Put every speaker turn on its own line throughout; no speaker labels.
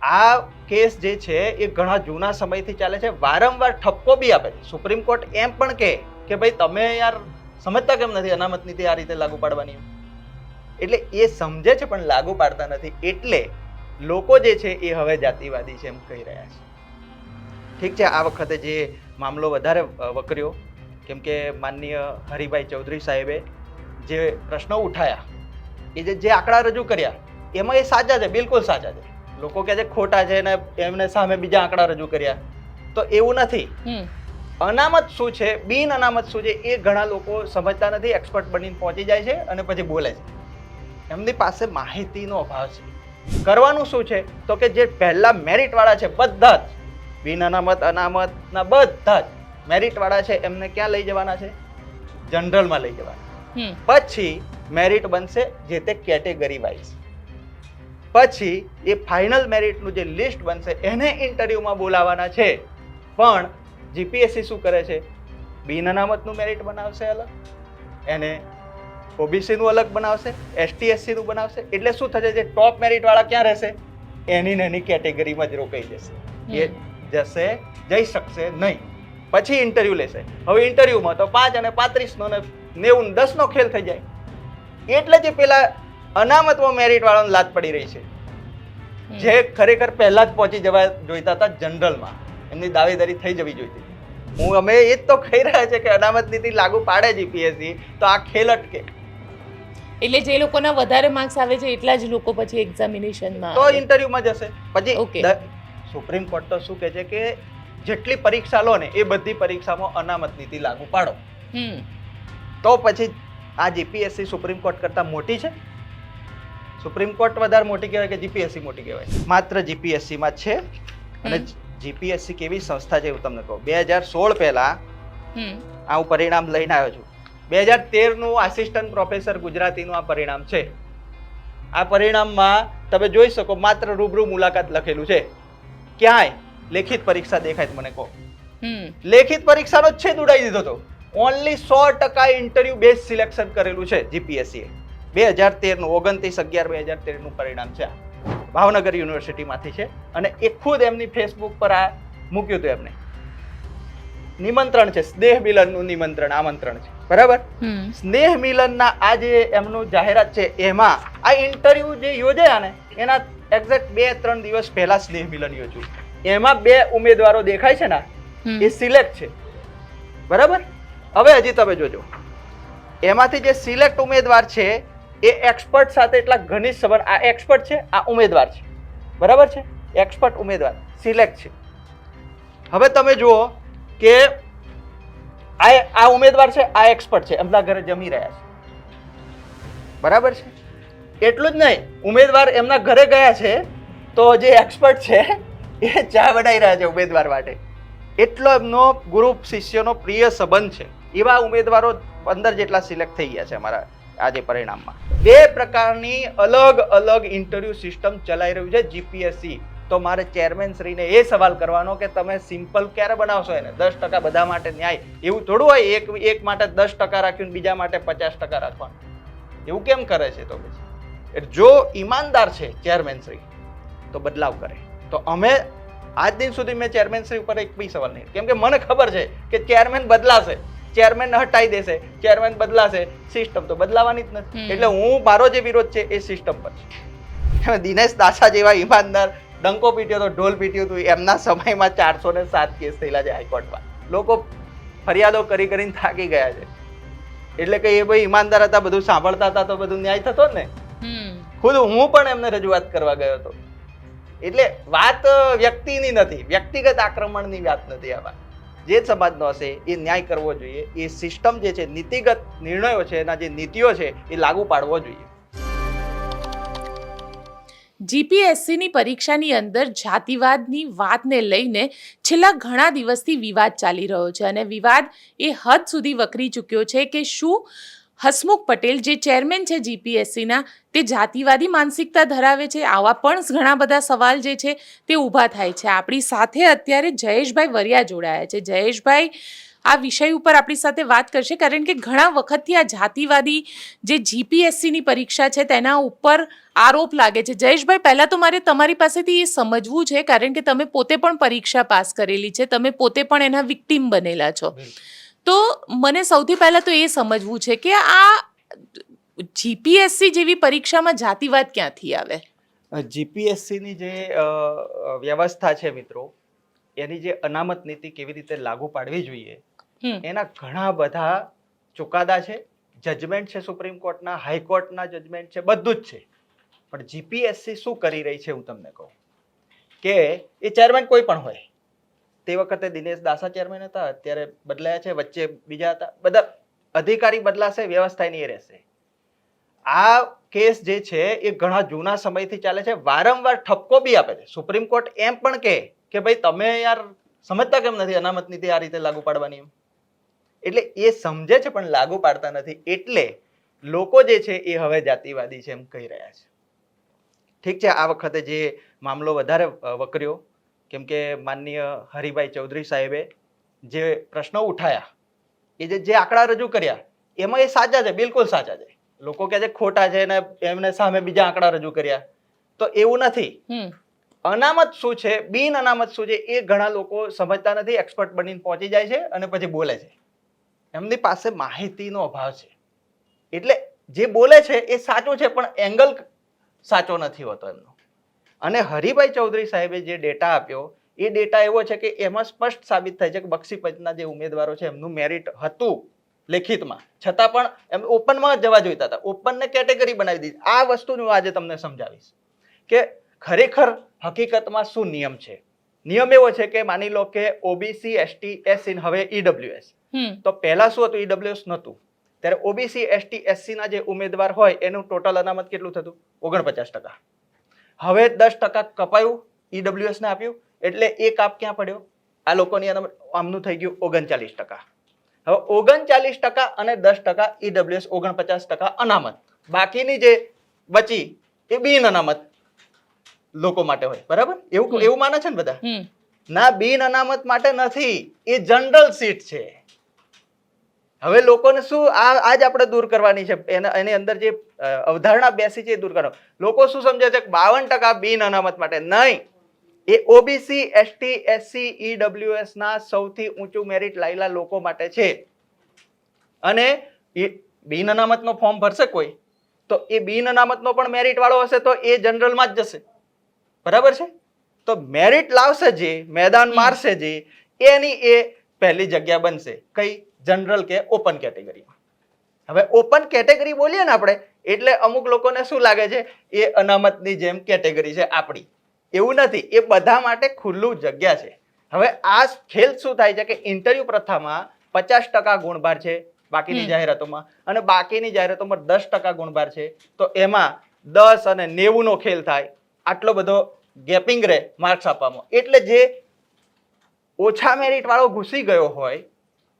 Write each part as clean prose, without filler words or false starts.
આ કેસ જે છે એ ઘણા જૂના સમયથી ચાલે છે, વારંવાર ઠપકો બી આપે છે. સુપ્રીમ કોર્ટ એમ પણ કહે કે ભાઈ તમે યાર સમજતા કેમ નથી અનામત નીતિ આ રીતે લાગુ પાડવાની. એટલે એ સમજે છે પણ લાગુ પાડતા નથી, એટલે લોકો જે છે એ હવે જાતિવાદી છે એમ કહી રહ્યા છે. ઠીક છે, આ વખતે જે મામલો વધારે વકર્યો કેમ કે માનનીય હરિભાઈ ચૌધરી સાહેબે જે પ્રશ્નો ઉઠાયા, એ જે આંકડા રજૂ કર્યા એમાં એ સાચા છે, બિલકુલ સાચા છે. લોકો કહે છે ખોટા છે ને એમને સામે બીજા આંકડા રજૂ કર્યા, તો એવું નથી. અનામત શું છે, બિન અનામત શું છે, એ ઘણા લોકો સમજતા નથી, એક્સપર્ટ બનીને પહોંચી જાય છે અને પછી બોલે છે. એમની પાસે માહિતીનો અભાવ છે. કરવાનું શું છે તો કે જે પહેલા મેરિટ વાળા છે બધા જ, બિન અનામત અનામતના બધા જ મેરિટ વાળા છે એમને ક્યાં લઈ જવાના છે? જનરલમાં લઈ જવાના. પછી મેરિટ બનશે જે તે કેટેગરી વાઇઝ. પછી એ ફાઇનલ મેરિટનું જે લિસ્ટ બનશે એને ઇન્ટરવ્યુમાં બોલાવવાના છે. પણ જીપીએસસી શું કરે છે? બિન અનામતનું મેરિટ બનાવશે અલગ, એને ઓબીસી નું અલગ બનાવશે, એસટી એસસી નું બનાવશે. એટલે શું થશે, જે ટોપ મેરિટ વાળા ક્યાં રહેશે? એની નાની કેટેગરીમાં જ રોકાઈ જશે. એ જઈ શકશે નહીં. પછી ઇન્ટરવ્યુ લેશે. હવે ઇન્ટરવ્યુમાં તો 5 અને 35 નો ને 90 10 નો ખેલ થઈ જાય. એટલે જે પેલા અનામતમાં મેરિટ વાળાને લાત પડી રહી છે, જે ખરેખર પહેલા જ પહોંચી જવા જોઈતા હતા જનરલમાં, એમની દાવેદારી થઈ જવી જોઈતી. અમે એ જ તો કહી રહ્યા છે કે અનામત નીતિ લાગુ પાડે જીપીએસસી તો આ ખેલ અટકે.
એટલે જે લોકોના વધારે માર્ક્સ આવે છે એટલા જ લોકો પછી એક્ઝામિનેશનમાં
તો ઇન્ટરવ્યુમાં જશે. પછી સુપ્રીમ કોર્ટ તો શું કહે છે કે જેટલી પરીક્ષા લો ને એ બધી પરીક્ષામાં અનામત નીતિ લાગુ પાડો. તો પછી આ જીપીએસસી સુપ્રીમ કોર્ટ કરતા મોટી છે? સુપ્રીમ કોર્ટ વધારે મોટી કહેવાય કે જીપીએસસી મોટી કહેવાય? માત્ર જીપીએસસી માં છે. અને જીપીએસસી કેવી સંસ્થા છે એવું તમને કહું, 2016 પહેલા આ હું પરિણામ લઈને આવ્યો છું. 2013 નું આસિસ્ટન્ટ પ્રોફેસર ગુજરાતીનું આ પરિણામ છે. આ પરિણામમાં તમે જોઈ શકો માત્ર રૂબરૂ મુલાકાત લખેલું છે. ક્યાંય લેખિત પરીક્ષા દેખાય મને કહો? લેખિત પરીક્ષાનો જ છેદ ઉડાવી દીધો હતો. ઓનલી 100% ઇન્ટરવ્યુ બેઝ સિલેક્શન કરેલું છે જીપીએસસી. 2013 નું 29/11/2013 નું પરિણામ છે. ભાવનગર યુનિવર્સિટીમાંથી છે અને એ ખુદ એમની ફેસબુક પર આ મૂક્યું હતું. એમને નિમંત્રણ છે, સ્નેહ મિલનનું નિમંત્રણ, આમંત્રણ છે, બરાબર? સ્નેહ મિલનના આ જે એમનું જાહેરાત છે એમાં આ ઇન્ટરવ્યુ જે યોજાયા ને એના એક્ઝેક્ટ 2-3 દિવસ પહેલા સ્નેહ મિલન યોજ્યું. એમાં 2 ઉમેદવારો દેખાય છે ને એ સિલેક્ટ છે, બરાબર? હવે હજી તમે જોજો, એમાંથી જે સિલેક્ટ ઉમેદવાર છે એ એક્સપર્ટ સાથે એટલા ઘનિષ્ઠ સંબંધ, આ એક્સપર્ટ છે, આ ઉમેદવાર છે, બરાબર છે? એક્સપર્ટ ઉમેદવાર સિલેક્ટ છે. હવે તમે જુઓ કે આ ઉમેદવાર છે, આ એક્સપર્ટ છે, એમના ઘરે જમી રહ્યા છે, બરાબર છે? એટલું જ નહીં, ઉમેદવાર એમના ઘરે ગયા છે તો જે એક્સપર્ટ છે એ ચા બનાવી રહ્યા છે ઉમેદવાર માટે. એટલો એમનો ગુરુ શિષ્યનો પ્રિય સંબંધ છે. એવા ઉમેદવારો 15 જેટલા સિલેક્ટ થઈ ગયા છે અમારા આજે પરિણામમાં. 2 પ્રકારની અલગ અલગ ઇન્ટરવ્યુ સિસ્ટમ ચલાવી રહ્યું છે જીપીએસસી. તો મારે ચેરમેન શ્રીને એ સવાલ કરવાનો કે તમે સિમ્પલ ક્યારે બનાવશો એને? 10% બધા માટે ન્યાય એવું થોડું હોય, એક માટે 10% રાખ્યું બીજા માટે 50% રાખવાનું. એવું કેમ કરે છે? તો પછી જો ઈમાનદાર છે ચેરમેન શ્રી તો બદલાવ કરે. તો અમે આજ દિન સુધી મેં ચેરમેન શ્રી ઉપર એક બી સવાલ નહીં, કેમ કે મને ખબર છે કે ચેરમેન બદલાશે, ચેરમેન હટાઈ દેશે, ચેરમેન બદલાશે, સિસ્ટમ તો બદલાવાની જ નથી. એટલે મારો જે વિરોધ છે એ સિસ્ટમ પર છે. દિનેશ દાસા જેવા ઈમાનદાર ડંકો પીટ્યો તો, ઢોલ પીટ્યું હતું, એમના સમયમાં 407 કેસ થયેલા છે હાઈકોર્ટમાં. લોકો ફરિયાદો કરી કરીને થાકી ગયા છે. એટલે કે એ ભાઈ ઈમાનદાર હતા, બધું સાંભળતા હતા તો બધું ન્યાય થતો ને. ખુદ હું પણ એમને રજૂઆત કરવા ગયો હતો. એટલે વાત વ્યક્તિની નથી, વ્યક્તિગત આક્રમણની વાત નથી. આ વાત જે સમાજનો હશે એ ન્યાય કરવો જોઈએ. એ સિસ્ટમ જે છે, નીતિગત નિર્ણયો છે, એના જે નીતિઓ છે એ લાગુ પાડવો જોઈએ.
જીપીએસસીની પરીક્ષાની અંદર જાતિવાદની વાતને લઈને છેલ્લા ઘણા દિવસથી વિવાદ ચાલી રહ્યો છે અને વિવાદ એ હદ સુધી વકરી ચૂક્યો છે કે શું હસમુખ પટેલ જે ચેરમેન છે જીપીએસસીના તે જાતિવાદી માનસિકતા ધરાવે છે? આવા પણ ઘણા બધા સવાલ જે છે તે ઊભા થાય છે. આપણી સાથે અત્યારે જયેશભાઈ વરિયા જોડાયા છે. જયેશભાઈ, આ વિષય ઉપર આપણી સાથે વાત કરશે, કારણ કે ઘણા વખતથી આ જાતિવાદી જે જીપીએસસીની પરીક્ષા છે તેના ઉપર આરોપ લાગે છે. જયેશભાઈ, પહેલાં તો મારે તમારી પાસેથી એ સમજવું છે, કારણ કે તમે પોતે પણ પરીક્ષા પાસ કરેલી છે, તમે પોતે પણ એના વિક્ટીમ બનેલા છો. તો મને સૌથી પહેલાં તો એ સમજવું છે કે આ જીપીએસસી જેવી પરીક્ષામાં જાતિવાદ ક્યાંથી આવે?
જીપીએસસીની જે વ્યવસ્થા છે મિત્રો, એની જે અનામત નીતિ કેવી રીતે લાગુ પાડવી જોઈએ એના ઘણા બધા ચુકાદા છે, જજમેન્ટ છે, સુપ્રીમ કોર્ટના, હાઈકોર્ટના જજમેન્ટ છે, બધું જ છે. પણ જીપીએસસી શું કરી રહી છે હું તમને કહું કે એ ચેરમેન કોઈ પણ હોય, તે વખતે દિનેશ દાસા ચેરમેન હતા, અત્યારે બદલાયા છે, વચ્ચે બીજા હતા, બધા અધિકારી બદલાશે, વ્યવસ્થા એની એ રહેશે. આ કેસ જે છે એ ઘણા જૂના સમયથી ચાલે છે, વારંવાર ઠપકો બી આપે છે. સુપ્રીમ કોર્ટ એમ પણ કહે કે ભાઈ તમે યાર સમજતા કેમ નથી અનામત નીતિ આ રીતે લાગુ પાડવાની એમ. એટલે એ સમજે છે પણ લાગુ પાડતા નથી, એટલે લોકો જે છે એ હવે જાતિવાદી છે એમ કહી રહ્યા છે. ઠીક છે, આ વખતે જે મામલો વધારે વકર્યો કેમ કે માનનીય હરિભાઈ ચૌધરી સાહેબે જે પ્રશ્નો ઉઠાયા, એ જે આંકડા રજૂ કર્યા એમાં એ સાચા છે, બિલકુલ સાચા છે. લોકો કહે છે ખોટા છે ને એમને સામે બીજા આંકડા રજૂ કર્યા, તો એવું નથી. અનામત શું છે, બિન અનામત શું છે, એ ઘણા લોકો સમજતા નથી, એક્સપર્ટ બનીને પહોંચી જાય છે અને પછી બોલે છે. એમની પાસે માહિતીનો અભાવ છે, એટલે જે બોલે છે એ સાચું છે પણ એંગલ સાચો નથી હોતો એમનો. અને હરિભાઈ ચૌધરી સાહેબે જે ડેટા આપ્યો એ ડેટા એવો છે કે એમાં સ્પષ્ટ સાબિત થાય છે કે બક્ષીપંચના જે ઉમેદવારો છે એમનું મેરિટ હતું લેખિતમાં, છતાં પણ એમ ઓપનમાં જવા જોઈતા હતા, ઓપનને કેટેગરી બનાવી દીધી. આ વસ્તુ હું આજે તમને સમજાવીશ કે ખરેખર હકીકતમાં શું નિયમ છે. નિયમ એવો છે કે માની લો કે ઓબીસી, એસટી, એસસી હવે ઈડબ્લ્યુએસ, તો પહેલા શું હતું, ઈડબ્લ્યુએસ નહોતું, ત્યારે ઓબીસી, એસટી, એસસી ના જે ઉમેદવાર હોય એનું ટોટલ અનામત કેટલું થતું, 49%. હવે 10% કપાયું, ઈડબ્લ્યુએસ ને આપ્યું, એટલે એ કાપ ક્યાં પડ્યો, આ લોકોની અનામત આમનું થઈ ગયું 39%. હવે 39% અને 10% ઈડબ્લ્યુએસ, 49% અનામત, બાકીની જે બચી એ બિન અનામત લોકો માટે હોય, બરાબર? એવું માને છે ને બધા? ના, બિન અનામત માટે નથી, એ જનરલ સીટ છે. હવે લોકોને શું આજ આપણે દૂર કરવાની છે, એની અંદર જે અવધારણા બેસી છે એ દૂર કરવાની. લોકો શું સમજે છે 52% બિન અનામત માટે, નહીં. એ ઓબીસી, એસટી, એસસી, ઈડબ્લ્યુએસ ના સૌથી ઊંચું મેરિટ લાયેલા લોકો માટે છે. અને બિન અનામતનો ફોર્મ ભરશે કોઈ તો એ બિન અનામતનો પણ મેરિટ વાળો હશે તો એ જનરલમાં જ જશે, બરાબર છે? તો મેરિટ લાવશે જે, મેદાન મારશે જે, એની એ પહેલી જગ્યા બનશે. કઈ? જનરલ કે ઓપન કેટેગરીમાં. હવે ઓપન કેટેગરી બોલીએ ને આપણે એટલે અમુક લોકોને શું લાગે છે એ અનામતની જેમ કેટેગરી છે આપણી. એવું નથી, એ બધા માટે ખુલ્લું જગ્યા છે. હવે આ ખેલ શું થાય છે કે ઇન્ટરવ્યુ પ્રથામાં 50% ગુણભાર છે બાકીની જાહેરાતોમાં, અને બાકીની જાહેરાતોમાં 10% ગુણભાર છે, તો એમાં 10 અને 90 નો ખેલ થાય. આટલો બધો ગેપિંગ રહે માર્ક્સ આપવામાં, એટલે જે ઓછા મેરિટ વાળો ઘૂસી ગયો હોય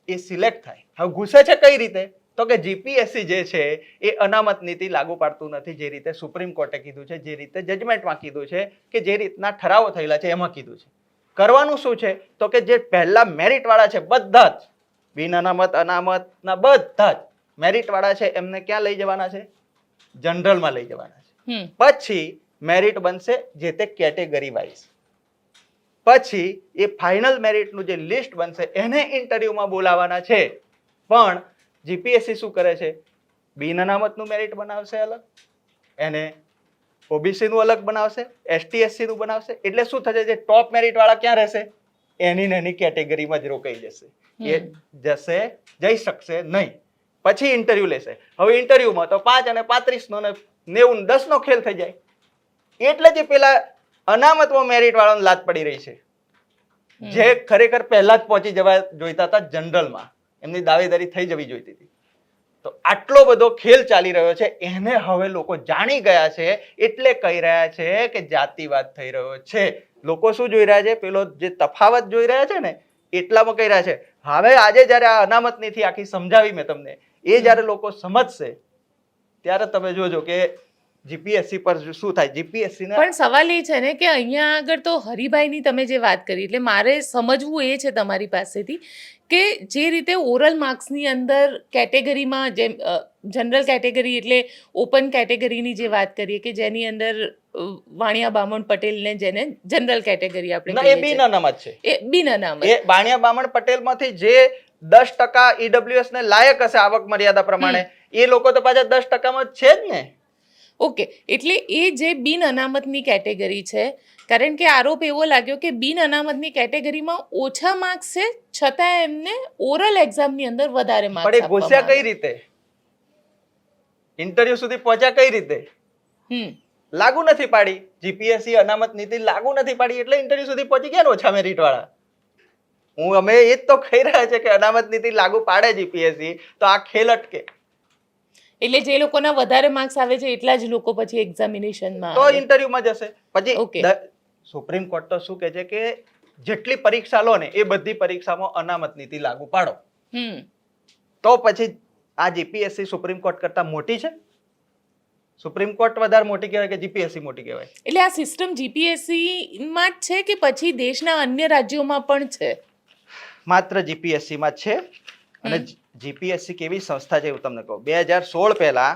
એ સિલેક્ટ થાય. હવે ઘૂસે છે કઈ રીતે? તો કે જીપીએસસી જે છે એ અનામત નીતિ લાગુ પાડતું નથી, જે રીતે સુપ્રીમ કોર્ટે કીધું છે, જે રીતે જજમેન્ટમાં કીધું છે, કે જે રીતના ઠરાવો થયેલા છે એમાં કીધું છે. કરવાનું શું છે તો કે જે પહેલા મેરિટ વાળા છે બધા જ, બિન અનામત, અનામત ના બધા જ મેરિટ વાળા છે એમને ક્યાં લઈ જવાના છે? જનરલમાં લઈ જવાના છે. પછી મેરિટ બનશે જે તે કેટેગરી વાઇઝ. પછી એ ફાઇનલ મેરિટનું જે લિસ્ટ બનશે એને ઇન્ટરવ્યુમાં બોલાવવાના છે. પણ જીપીએસસી શું કરે છે? બિન અનામતનું મેરિટ બનાવશે અલગ, એને ઓબીસી નું અલગ બનાવશે, એસટી એસસી નું બનાવશે. એટલે શું થશે? જે ટોપ મેરિટ વાળા ક્યાં રહેશે? એની ને એની કેટેગરીમાં જ રોકાઈ જશે, એ જઈ શકશે નહીં. પછી ઇન્ટરવ્યુ લેશે. હવે ઇન્ટરવ્યુમાં તો 5 અને 35 નો ને 90 10 નો ખેલ થઈ જાય. એટલે જે પેલા અનામતમાં મેરિટ વાળાને લાત પડી રહી છે, જે ખરેખર પહેલા જ પહોંચી જવા જોઈતા હતા જનરલમાં, એમની દાવેદારી થઈ જવી જોઈતી હતી. તો આટલો બધો ખેલ ચાલી રહ્યો છે, એને હવે લોકો જાણી ગયા છે, એટલે કહી રહ્યા છે કે જાતિવાદ થઈ રહ્યો છે. લોકો શું જોઈ રહ્યા છે? પેલો જે તફાવત જોઈ રહ્યા છે ને, એટલામાં કહી રહ્યા છે. હવે આજે જયારે આ અનામત નીતિ આખી સમજાવી મેં તમને, એ જયારે લોકો સમજશે ત્યારે તમે જોજો કે જીપીએસસી પર શું થાય, જીપીએસસી ના
પણ સવાલ એ છે ને કે અહીંયા આગળ તો હરિભાઈની તમે જે વાત કરી એટલે મારે સમજવું એ છે તમારી પાસેથી કે જે રીતે ઓરલ માર્ક્સની અંદર કેટેગરીમાં જેમ જનરલ કેટેગરી એટલે ઓપન કેટેગરીની જે વાત કરીએ કે જેની અંદર વાણિયા બામણ પટેલને જેને જનરલ કેટેગરી આપણે
ના, એ બિન અનામત છે,
એ બિન અનામત,
એ વાણિયા બામણ પટેલમાંથી જે 10% ઈડબ્લ્યુએસ ને લાયક હશે આવક મર્યાદા પ્રમાણે એ લોકો તો પાછા 10%માં છે જ ને.
ઓકે, એટલે એ જે બિન અનામતની કેટેગરી છે, કારણ કે આરોપ એવો લાગ્યો કે બિન અનામતની કેટેગરીમાં ઓછા માર્ક્સ છે છતાં એમને ઓરલ એક્ઝામની અંદર વધારે માર્ક્સ
પણ એ ઘૂસ્યા કઈ રીતે, ઇન્ટરવ્યુ સુધી પહોંચ્યા કઈ રીતે? લાગુ નથી પાડી જીપીએસસી અનામત નીતિ, લાગુ નથી પાડી એટલે ઇન્ટરવ્યુ સુધી પહોંચી ગયા ને ઓછા મેરિટ વાળા. અમે એ જ તો કહી રહ્યા છે કે અનામત નીતિ લાગુ પાડે જીપીએસસી તો આ ખેલ અટકે.
એટલે જે લોકોના વધારે માર્ક્સ આવે છે એટલા જ લોકો પછી એક્ઝામિનેશનમાં
તો ઇન્ટરવ્યુમાં જશે. પછી સુપ્રીમ કોર્ટ તો શું કહે છે કે જેટલી પરીક્ષા લો ને એ બધી પરીક્ષામાં અનામત નીતિ લાગુ પાડો. તો પછી આ જીપીએસસી સુપ્રીમ કોર્ટ કરતા મોટી છે? સુપ્રીમ કોર્ટ વધારે મોટી કહેવાય કે જીપીએસસી મોટી કહેવાય? એટલે
આ સિસ્ટમ જીપીએસસી માં જ છે કે પછી દેશના અન્ય રાજ્યોમાં પણ છે?
માત્ર જીપીએસસી માં છે. અને જીપીએસસી કેવી સંસ્થા છે એવું તમને કહું. 2016 પહેલા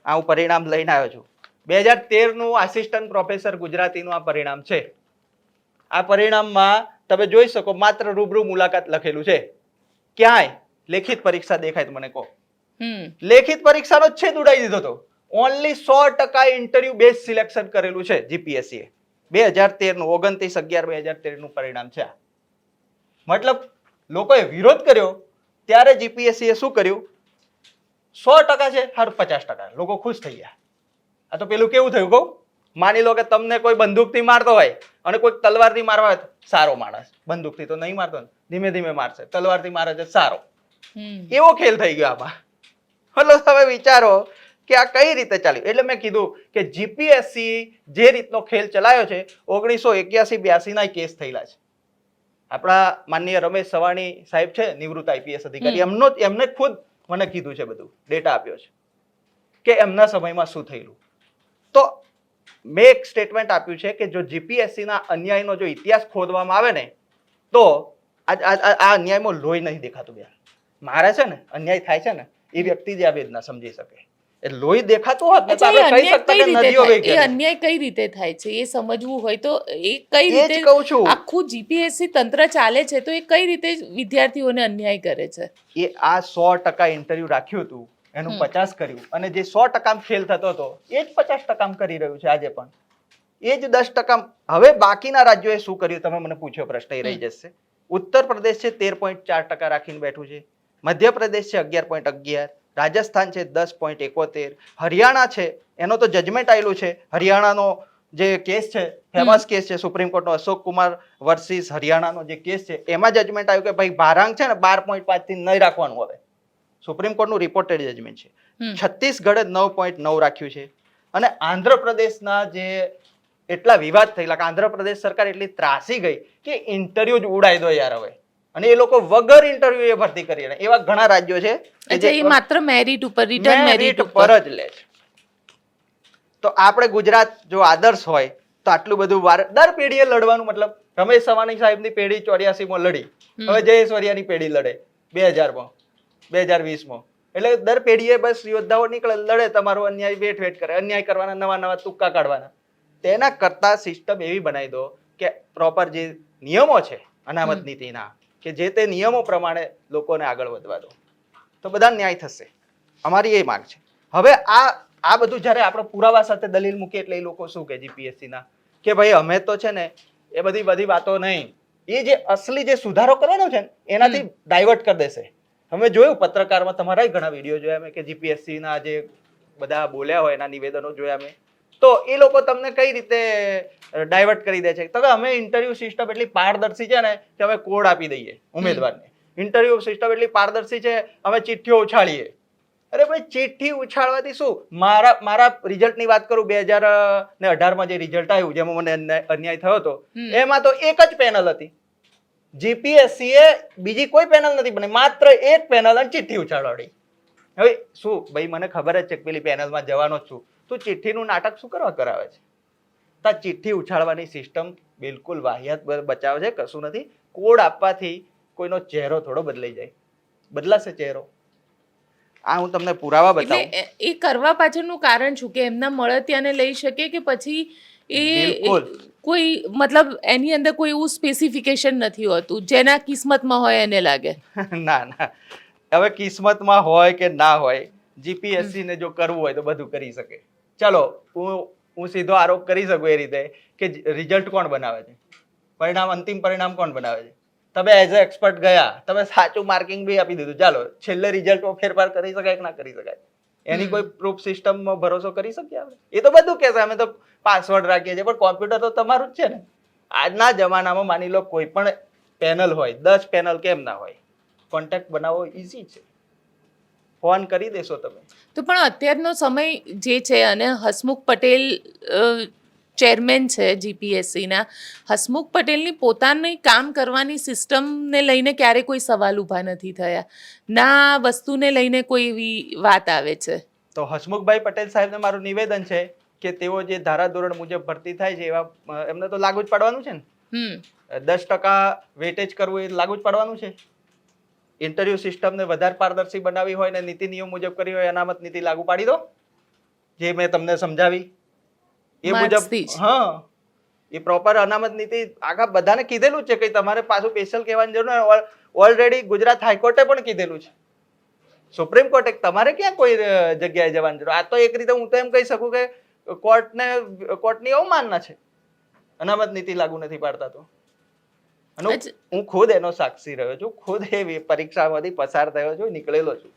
આ હું પરિણામ લઈને આવ્યો છું. 2013 નું આસિસ્ટન્ટ પ્રોફેસર ગુજરાતીનું આ પરિણામ છે. આ પરિણામમાં તમે જોઈ શકો માત્ર રૂબરૂ મુલાકાત લખેલું છે. ક્યાંય લેખિત પરીક્ષા દેખાય તો મને કહો. લેખિત પરીક્ષાનો જ છેદ ઉડાવી દીધો હતો. ઓનલી 100% ઇન્ટરવ્યુ બેઝ સિલેક્શન કરેલું છે જીપીએસસી. 2013 નું 29/11/2013 નું પરિણામ છે. મતલબ લોકોએ વિરોધ કર્યો ત્યારે જીપીએસસી એ શું કર્યું? 100% છે હારું 50%, લોકો ખુશ થઈ ગયા. આ તો પેલું કેવું થયું કહું, માની લો કે તમને કોઈ બંદૂકથી મારતો હોય અને કોઈ તલવારથી મારવા હોય, સારો માણસ. બંદૂકથી તો નહીં મારતો, ધીમે ધીમે મારશે. તલવારથી મારે છે સારો. એવો ખેલ થઈ ગયો આમાં. એટલે તમે વિચારો કે આ કઈ રીતે ચાલ્યું. એટલે મેં કીધું કે જીપીએસસી જે રીતનો ખેલ ચલાવ્યો છે 1981-82 ના કેસ થયેલા છે. આપણા માનનીય રમેશ સવાણી સાહેબ છે, નિવૃત્ત આઈપીએસ અધિકારી, એમને ખુદ મને કીધું છે, બધું ડેટા આપ્યો છે કે એમના સમયમાં શું થયેલું. તો મેં એક સ્ટેટમેન્ટ આપ્યું છે કે જો જીપીએસસી ના અન્યાયનો જો ઇતિહાસ ખોદવામાં આવે ને તો આ અન્યાયમાં લોહી નહીં દેખાતું. યાર મારે છે ને અન્યાય થાય છે ને એ વ્યક્તિ જ આ વેદના સમજી શકે. એ લોહી દેખાતું હોત ને તો આપણે કહી શકતા કે નદીઓ વહી ગઈ.
એ અન્યાય કઈ રીતે થાય છે એ સમજવું હોય તો એ કઈ રીતે કહું છું આખું જીપીએસસી તંત્ર ચાલે છે તો એ કઈ રીતે વિદ્યાર્થીઓને અન્યાય કરે છે? એ
આ 100% ઇન્ટરવ્યુ રાખ્યું હતું એનું 50 કર્યું અને જે 100% ફેલ થતો હતો એ જ 50% કરી રહ્યું છે આજે પણ. એ જ 10%. હવે બાકીના રાજ્યોએ શું કર્યું તમે મને પૂછ્યો પ્રશ્ન એ રહી જશે. ઉત્તર પ્રદેશ છે 13.4% રાખીને બેઠું છે, મધ્યપ્રદેશ છે 11.11, રાજસ્થાન છે 10.71, હરિયાણા છે એનો તો જજમેન્ટ આવેલું છે. હરિયાણાનો જે કેસ છે ફેમસ કેસ છે સુપ્રીમ કોર્ટનો અશોક કુમાર વર્સિસ હરિયાણાનો જે કેસ છે એમાં જજમેન્ટ આવ્યું કે ભાઈ ભારાંક છે ને 12.5 થી નહીં રાખવાનું. હવે સુપ્રીમ કોર્ટનું રિપોર્ટેડ જજમેન્ટ છે. છત્તીસગઢે 9.9 રાખ્યું છે. અને આંધ્રપ્રદેશના જે એટલા વિવાદ થયેલા કે આંધ્રપ્રદેશ સરકાર એટલી ત્રાસી ગઈ કે ઇન્ટરવ્યુ જ ઉડાઈ દો યાર હવે, અને એ લોકો વગર ઇન્ટરવ્યુ એ ભરતી કરી રહ્યા. એવા ઘણા રાજ્યો છે
કે જે માત્ર મેરિટ ઉપર રિટર્ન મેરિટ
ઉપર જ લે છે. તો આપણે ગુજરાત જો આદર્શ હોય તો આટલું બધું દર પેઢીએ લડવાનું. મતલબ રમેશ સવાણી સાહેબની પેઢી 84 માં લડી, હવે જયેશ્વરિયાની પેઢી લડે 2000 માં 2020 માં. એટલે દર પેઢીએ બસ યોદ્ધાઓ નીકળે, લડે, તમારો અન્યાય વેઠ કરે, અન્યાય કરવાના નવા નવા તુક્કા કાઢવાના. તેના કરતા સિસ્ટમ એવી બનાવી દો કે પ્રોપર જે નિયમો છે અનામત નીતિના કે જે તે નિયમો પ્રમાણે લોકોને આગળ વધવા દો તો બધા ન્યાય થશે. અમારી એ માંગ છે. હવે આ બધું જ્યારે આપણે પુરાવા સાથે દલીલ મૂકીએ એટલે એ લોકો શું કે જીપીએસસી ના કે ભાઈ અમે તો છે ને એ બધી વાતો નહીં, એ જે અસલી જે સુધારો કરવાનો છે એનાથી ડાયવર્ટ કરી દેશે. અમે જોયું પત્રકારમાં તમારા ઘણા વિડીયો જોયા મેં કે જીપીએસસી ના જે બધા બોલ્યા હોય એના નિવેદનો જોયા મેં. તો એ લોકો તમને કઈ રીતે ડાયવર્ટ કરી દે છે. તો અમે ઇન્ટરવ્યુ સિસ્ટમ એટલી પારદર્શી છે ને કે અમે કોડ આપી દઈએ ઉમેદવારને. ઇન્ટરવ્યુ સિસ્ટમ એટલી પારદર્શી છે અમે ચિઠ્ઠીઓ ઉછાળીએ. અરે ભાઈ ચિઠ્ઠી ઉછાળવાથી શું? મારા રિઝલ્ટની વાત કરું 2018 માં જે રિઝલ્ટ આવ્યું જેમાં મને અન્યાય થયો હતો એમાં તો એક જ પેનલ હતી. જીપીએસસી એ બીજી કોઈ પેનલ નથી બની, માત્ર એક પેનલ અને ચિઠ્ઠી ઉછાળવાળી. હવે શું ભાઈ મને ખબર જ છે કે પેલી પેનલમાં જવાનો જ છું તું ચિઠ્ઠીનું નાટક શું કરવા કરાવે છે? તા ચિઠ્ઠી ઉછાળવાની સિસ્ટમ બિલકુલ વાહિયાત બચાવે છે, કશું નથી. કોડ આપવાથી કોઈનો ચહેરો થોડો બદલાઈ જાય, બદલાશે ચહેરો. આ હું તમને પુરાવા બતાવું.
એટલે એ કરવા પાછળનું કારણ શું કે એમના મળતિયાને લઈ શકે કે પછી એ કોઈ મતલબ એની અંદર કોઈ એવું સ્પેસિફિકેશન નથી હોતું જેના કિસ્મતમાં હોય એને લાગે?
ના ના, હવે કિસ્મતમાં હોય કે ના હોય, જીપીએસસી ને જો કરવું હોય તો બધું કરી શકે. ચલો હું સીધો આરોપ કરી શકું એ રીતે કે રિઝલ્ટ કોણ બનાવે છે, પરિણામ, અંતિમ પરિણામ કોણ બનાવે છે? તમે એઝ અ એક્સપર્ટ ગયા, તમે સાચું માર્કિંગ બી આપી દીધું, ચાલો છેલ્લે રિઝલ્ટમાં ફેરફાર કરી શકાય કે ના કરી શકાય, એની કોઈ પ્રૂફ સિસ્ટમમાં ભરોસો કરી શકીએ આપણે? એ તો બધું કહેશે અમે તો પાસવર્ડ રાખીએ છીએ, પણ કોમ્પ્યુટર તો તમારું જ છે ને. આજના જમાનામાં માની લો કોઈ પણ પેનલ હોય, 10 પેનલ કેમ ના હોય, કોન્ટેક્ટ બનાવવો ઈઝી છે, ફોન કરી દેશો તમે.
તો પણ અત્યારનો સમય જે છે અને હસમુખ પટેલ ચેરમેન છે જીપીએસસીના, હસમુખ પટેલની પોતાની કામ કરવાની સિસ્ટમને લઈને ક્યારે કોઈ સવાલ ઊભા નથી થયા, ના વસ્તુને લઈને કોઈ એવી વાત આવે છે? તો
હસમુખભાઈ પટેલ સાહેબને મારું નિવેદન છે કે તેઓ જે ધારાધોરણ મુજબ ભરતી થાય છે એવા એમને તો લાગુ જ પાડવાનું છે ને. 10% વેટેજ કરવું એ લાગુ જ પાડવાનું છે. ઇન્ટરવ્યુ સિસ્ટમને વધારે પારદર્શી બનાવી હોય ને નીતિ નિયમ મુજબ કરી હોય, અનામત નીતિ લાગુ પાડી દો, જે મેં તમને સમજાવી એ મુજબ. હા, એ પ્રોપર અનામત નીતિ આખા બધાને કીધેલું છે, કે તમારે પાછું સ્પેશિયલ કહેવાની જરૂર નથી. ઓલરેડી ગુજરાત હાઈકોર્ટે પણ કીધેલું છે, સુપ્રીમ કોર્ટે. તમારે ક્યાં કોઈ જગ્યાએ જવાની જરૂર? આ તો એક રીતે હું તો એમ કહી શકું કે કોર્ટની અવમાનના છે, અનામત નીતિ લાગુ નથી પાડતા તો. અને હું ખુદ એનો સાક્ષી રહ્યો છું, ખુદ એ પરીક્ષામાંથી પસાર થયો છું, નીકળેલો છું.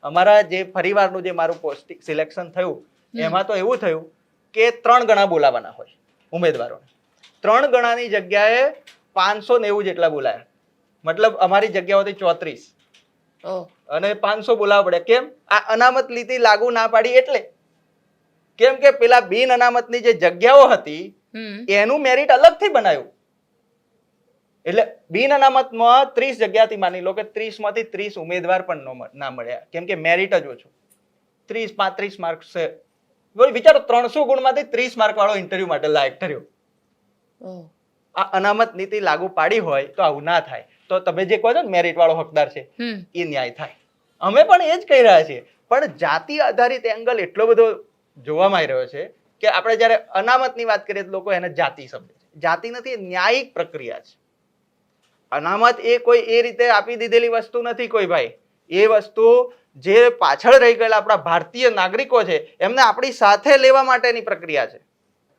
અમારા જે ફરીવારનું જે મારું પોસ્ટિંગ સિલેક્શન થયું એમાં તો એવું થયું કે 3 ગણા બોલાવાના હોય ઉમેદવારોને. 3 ગણાની જગ્યાએ 590 જેટલા બોલાયા, મતલબ અમારી જગ્યાઓ હતી 34 અને 500 બોલાવવા પડે. કેમ? આ અનામત નીતિ લાગુ ના પાડી એટલે. કેમ કે પેલા બિન અનામતની જે જગ્યાઓ હતી એનું મેરિટ અલગથી બનાવ્યું. એટલે બિન અનામતમાં 30 જગ્યાથી માની લો કે 30 માંથી 30 ઉમેદવાર પણ ના મળ્યા, કેમ કે મેરિટ જ ઓછું. 30-35 માર્ક્સ છે. વિચારો, 300 ગુણમાંથી 30 માર્ક વાળો ઇન્ટરવ્યુ માટે લાયક થયો. આ અનામત નીતિ લાગુ પાડી હોય તો આવું ના થાય. તો તમે જે કહો છો ને મેરિટ વાળો હકદાર છે, એ ન્યાય થાય. અમે પણ એ જ કહી રહ્યા છીએ, પણ જાતિ આધારિત એંગલ એટલો બધો જોવામાં આવી રહ્યો છે કે આપણે જયારે અનામતની વાત કરીએ તો લોકો એને જાતિ સમજે છે. જાતિ નથી, એ ન્યાયિક પ્રક્રિયા છે. અનામત એ કોઈ એ રીતે આપી દીધેલી વસ્તુ નથી કોઈ ભાઈ. એ વસ્તુ જે પાછળ રહી ગયેલા આપણા ભારતીય નાગરિકો છે એમને આપણી સાથે લેવા માટેની પ્રક્રિયા છે.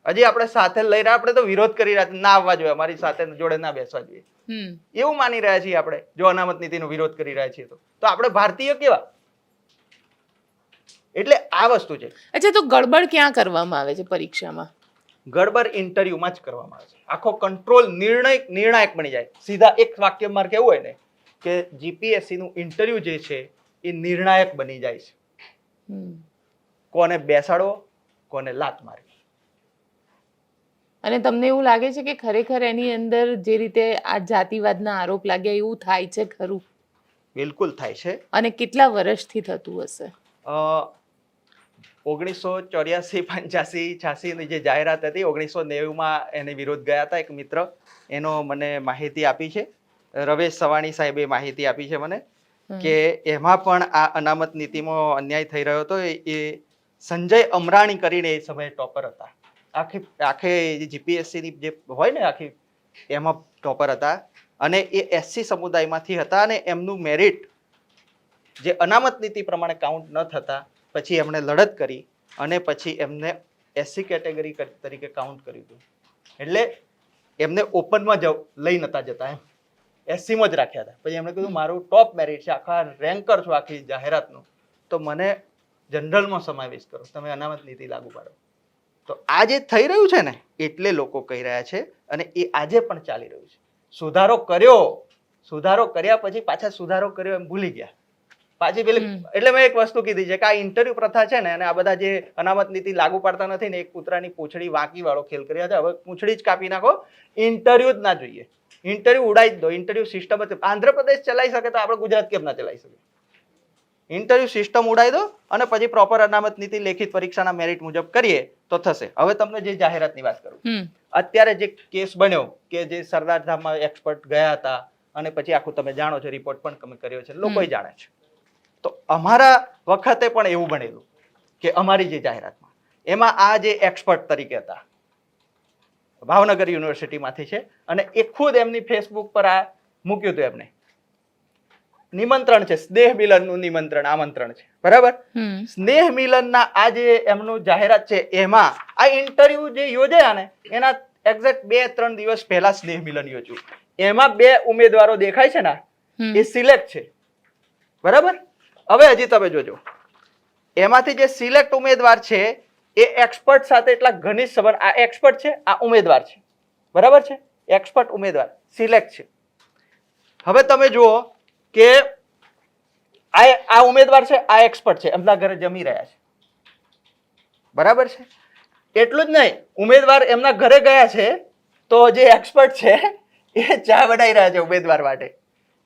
હજી આપણે સાથે લઈ રહ્યા, આપણે તો વિરોધ કરી રહ્યા, ના આવવા જોઈએ, અમારી સાથે જોડે ના બેસવા જોઈએ, એવું માની રહ્યા છીએ આપણે. જો અનામત નીતિનો વિરોધ કરી રહ્યા છીએ તો આપણે ભારતીય કેવા? એટલે આ વસ્તુ છે.
અચ્છા, તો ગડબડ ક્યાં કરવામાં આવે છે પરીક્ષામાં?
ગડબડ ઇન્ટરવ્યુમાં જ કરવામાં આવે છે. આખો કંટ્રોલ નિર્ણાયક બની જાય. સીધા એક વાક્ય મારે કેવું હોય ને કે જીપીએસસી નું ઇન્ટરવ્યુ જે છે એ નિર્ણાયક બની જાય છે. કોને બેસાડવો, કોને લાત મારવી.
અને તમને એવું લાગે છે કે ખરેખર એની અંદર જે રીતે આ જાતિવાદના આરોપ લાગ્યા એવું થાય છે ખરું?
બિલકુલ થાય છે.
અને કેટલા વર્ષથી થતું હશે?
1984, 85, 86 ની જે જાહેરાત હતી, 1990માં એને વિરોધ ગયા હતા એક મિત્ર, એનો મને માહિતી આપી છે. રવેશ સવાણી સાહેબે માહિતી આપી છે મને, કે એમાં પણ આ અનામત નીતિમાં અન્યાય થઈ રહ્યો હતો. એ સંજય અમરાણી કરીને એ સમયે ટોપર હતા. આખે જીપીએસસી ની જે હોય ને આખી, એમાં ટોપર હતા. અને એ એસસી સમુદાયમાંથી હતા અને એમનું મેરિટ જે અનામત નીતિ પ્રમાણે કાઉન્ટ ન થતા પછી એમણે લડત કરી અને પછી એમને એસસી કેટેગરી તરીકે કાઉન્ટ કર્યું હતું. એટલે એમને ઓપનમાં લઈ નતા જતા, એમ એસસીમાં જ રાખ્યા હતા. પછી એમણે કીધું મારું ટોપ મેરિટ છે, આખા રેન્કર છું આખી જાહેરાતનું, તો મને જનરલમાં સમાવેશ કરો, તમે અનામત નીતિ લાગુ પાડો. તો આ જે થઈ રહ્યું છે ને, એટલે લોકો કહી રહ્યા છે અને એ આજે પણ ચાલી રહ્યું છે. સુધારો કર્યા પછી પાછા સુધારો કર્યો એમ ભૂલી ગયા પાછી પેલી. એટલે મેં એક વસ્તુ કીધી છે કે આ ઇન્ટરવ્યુ પ્રથા છે ને, અને આ બધા જે અનામત નીતિ લાગુ પાડતા નથી ને, એક કૂતરાની પૂંછડી વાંકી વાળો ખેલ કર્યા છે. હવે પૂંછડી જ કાપી નાખો, ઇન્ટરવ્યુ જ ના જોઈએ, ઇન્ટરવ્યુ ઉડાઈ જ દો. ઇન્ટરવ્યુ સિસ્ટમ જ આંધ્રપ્રદેશ ચલાવી શકે તો આપણે ગુજરાત કેમ ના ચલાવી શકીએ? ઇન્ટરવ્યુ સિસ્ટમ ઉડાવી દો અને પછી પ્રોપર અનામત નીતિ લેખિત પરીક્ષાના મેરિટ મુજબ કરીએ તો થશે. હવે તમને જે જાહેરાતની વાત કરું, અત્યારે જે કેસ બન્યો કે જે સરદાર ધામમાં એક્સપર્ટ ગયા હતા અને પછી આખું તમે જાણો છો, રિપોર્ટ પણ તમે કર્યો છે, લોકો જાણે છે. તો અમારા વખતે પણ એવું બનેલું કે અમારી જે જાહેરાતમાં એમાં આ જે એક્સપર્ટ તરીકે હતા ભાવનગર યુનિવર્સિટીમાંથી છે અને એ ખુદ એમની ફેસબુક પર આ મૂક્યું હતું. એમને નિમંત્રણ છે, સ્નેહ મિલનનું નિમંત્રણ આમંત્રણ છે, બરાબર. સ્નેહ મિલનના આ જે એમનું જાહેરાત છે એમાં આ ઇન્ટરવ્યુ જે યોજાયા ને એના એક્ઝેક્ટ 2-3 દિવસ પહેલા સ્નેહ મિલન યોજ્યું. એમાં 2 ઉમેદવારો દેખાય છે ને એ સિલેક્ટ છે, બરાબર. હવે હજી તમે જોજો, એમાંથી જે સિલેક્ટ ઉમેદવાર છે એ એક્સપર્ટ સાથે એટલા ઘનિષ્ઠ સંબંધ, આ એક્સપર્ટ છે, આ ઉમેદવાર છે, બરાબર છે. એક્સપર્ટ ઉમેદવાર સિલેક્ટ છે. હવે તમે જુઓ કે આ ઉમેદવાર છે, આ એક્સપર્ટ છે, એમના ઘરે જમી રહ્યા છે, બરાબર છે. એટલું જ નહીં, ઉમેદવાર એમના ઘરે ગયા છે તો જે એક્સપર્ટ છે એ ચા બનાવી રહ્યા છે ઉમેદવાર માટે.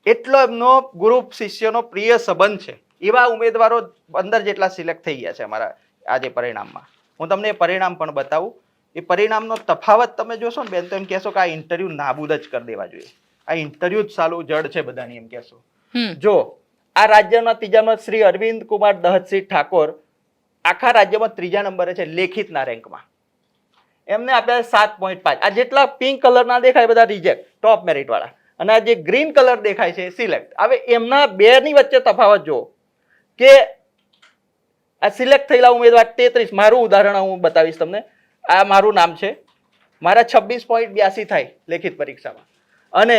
એટલો એમનો ગુરુ શિષ્યનો પ્રિય સંબંધ છે. એવા ઉમેદવારો 15 જેટલા સિલેક્ટ થઈ ગયા છે અમારા આજે પરિણામમાં. હું તમને એ પરિણામ પણ બતાવું. એ પરિણામનો તફાવત તમે જોશો ને બેન, તો એમ કહેશો કે આ ઇન્ટરવ્યુ નાબૂદ જ કરી દેવા જોઈએ, આ ઇન્ટરવ્યુ જ સાલું જડ છે બધાની, એમ કહેશો. જો આ રાજ્યના ત્રીજામાં શ્રી અરવિંદ કુમાર દહતસિંહ ઠાકોર આખા રાજ્યમાં 3જા નંબરે છે લેખિતના રેન્કમાં. એમને આપ્યા 7.5. આ જેટલા પિંક કલરના દેખાય બધા રિજેક્ટ, ટોપ મેરિટ વાળા, અને આ જે ગ્રીન કલર દેખાય છે સિલેક્ટ. હવે એમના બેની વચ્ચે તફાવત જુઓ કે આ સિલેક્ટ થયેલા ઉમેદવાર 33, મારું ઉદાહરણ હું બતાવીશ તમને. આ મારું નામ છે, મારા 26.82 થાય લેખિત પરીક્ષામાં અને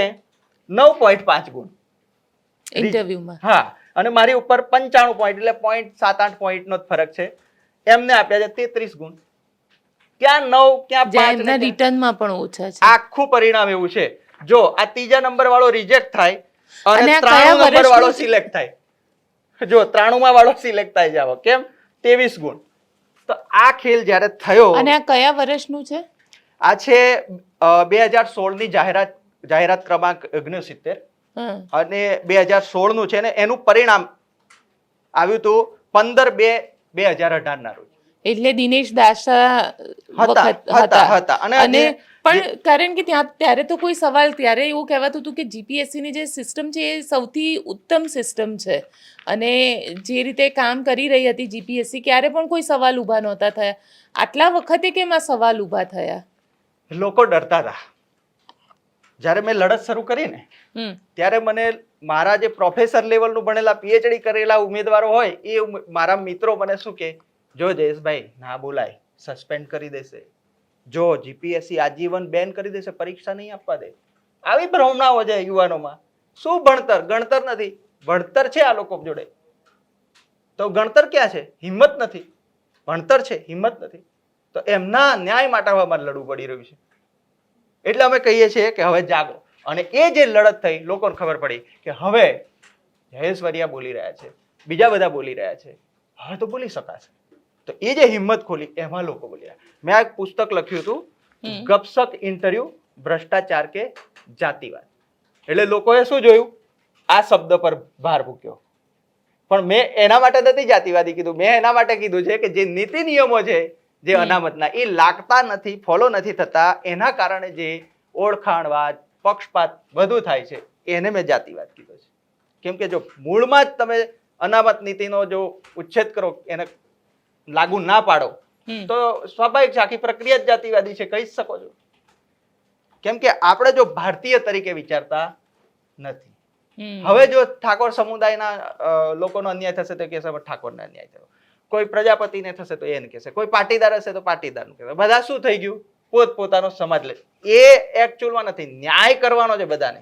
9.5 ગુણ
ઇન્ટરવ્યુમાં.
હા, અને મારી ઉપર 95 પોઈન્ટ એટલે 0.78 પોઈન્ટનો જ ફરક છે. એમને આપ્યા છે 33 ગુણ. ક્યાં 9 ક્યાં 5,
એમના રિટર્નમાં પણ ઓછા છે.
આખું પરિણામ એવું છે. જો આ 3જા નંબર વાળો રિજેક્ટ થાય અને 93 નંબર વાળો સિલેક્ટ થાય. જો 93 વાળો સિલેક્ટ થાય જાવ, કેમ? 23 ગુણ. તો આ ખેલ જ્યારે થયો,
અને આ કયા વર્ષનું છે?
આ છે 2016 ની જાહેરાત ક્રમાંક 69 અને 2016 નું છે ને એનું પરિણામ આવ્યું હતું 15/2/2018 ના રોજ.
એટલે દિનેશ દાસા હતા. અને પણ કારણ કે ત્યારે તો કોઈ સવાલ, ત્યારે એવું કહેવાતું હતું કે જીપીએસસી ની જે સિસ્ટમ છે એ સૌથી ઉત્તમ સિસ્ટમ છે અને જે રીતે કામ કરી રહી હતી જીપીએસસી, ક્યારે પણ કોઈ સવાલ ઊભા નહોતા થયા. આટલા વખતે કેમ આ સવાલ ઊભા થયા?
લોકો ડરતા હતા. જ્યારે મેં લડત શરૂ કરી ને ત્યારે મને મારા જે પ્રોફેસર લેવલનું ભણેલા પીએચડી કરેલા ઉમેદવારો હોય એ મારા મિત્રો મને શું કે, જો જયેશભાઈ ના બોલાય, સસ્પેન્ડ કરી દેશે, જો જીપીએસસી આજીવન બેન કરી દેશે, પરીક્ષા નહીં આપવા દે. આવી ભ્રમણાઓ છે યુવાનોમાં. શું ભણતર? ગણતર નથી. ભણતર છે આ લોકો જોડે તો ગણતર ક્યાં છે? હિંમત નથી. ભણતર છે, હિંમત નથી. તો એમના ન્યાય માટે અમારે લડવું પડી રહ્યું છે. એટલે અમે કહીએ છીએ કે હવે જાગો. અને એ જે લડત થઈ, લોકોને ખબર પડી કે હવે જયેશ વરિયા બોલી રહ્યા છે, બીજા બધા બોલી રહ્યા છે, હવે તો બોલી શકાશે. તો એ જે હિંમત ખોલી એમાં લોકો બોલી રહ્યા. મેં એક પુસ્તક લખ્યું હતું, ગપસક ઇન્ટરવ્યુ, ભ્રષ્ટાચાર કે જાતિવાદ. એટલે લોકોએ શું જોયું? આ શબ્દ પર ભાર મૂક્યો. પણ મેં એના માટે નથી જાતિવાદી કીધું, મેં એના માટે કીધું છે કે જે નીતિ નિયમો છે જે અનામતના એ લાગતા નથી, ફોલો નથી થતા, એના કારણે જે ઓળખાણવાદ, પક્ષપાત બધું થાય છે, એને મેં જાતિવાદ કીધો છે. કેમ કે જો મૂળમાં જ તમે અનામત નીતિનો જો ઉચ્છેદ કરો, એને લાગુ ના પાડો તો સ્વાભાવિક છે આખી પ્રક્રિયા જ જાતિવાદી છે, કહી શકો છો. કેમ કે આપણે જો ભારતીય તરીકે વિચારતા નથી. હવે જો ઠાકોર સમુદાયના લોકોનો અન્યાય થશે તો કહેશે ઠાકોરને અન્યાય થયો, કોઈ પ્રજાપતિને થશે તો એને કહેશે, કોઈ પાટીદાર હશે તો પાટીદારનું કહેશે. બધા શું થઈ ગયું? પોતપોતાનો સમાજ લે. એ એકચ્યુઅલમાં નથી, ન્યાય કરવાનો છે બધાને.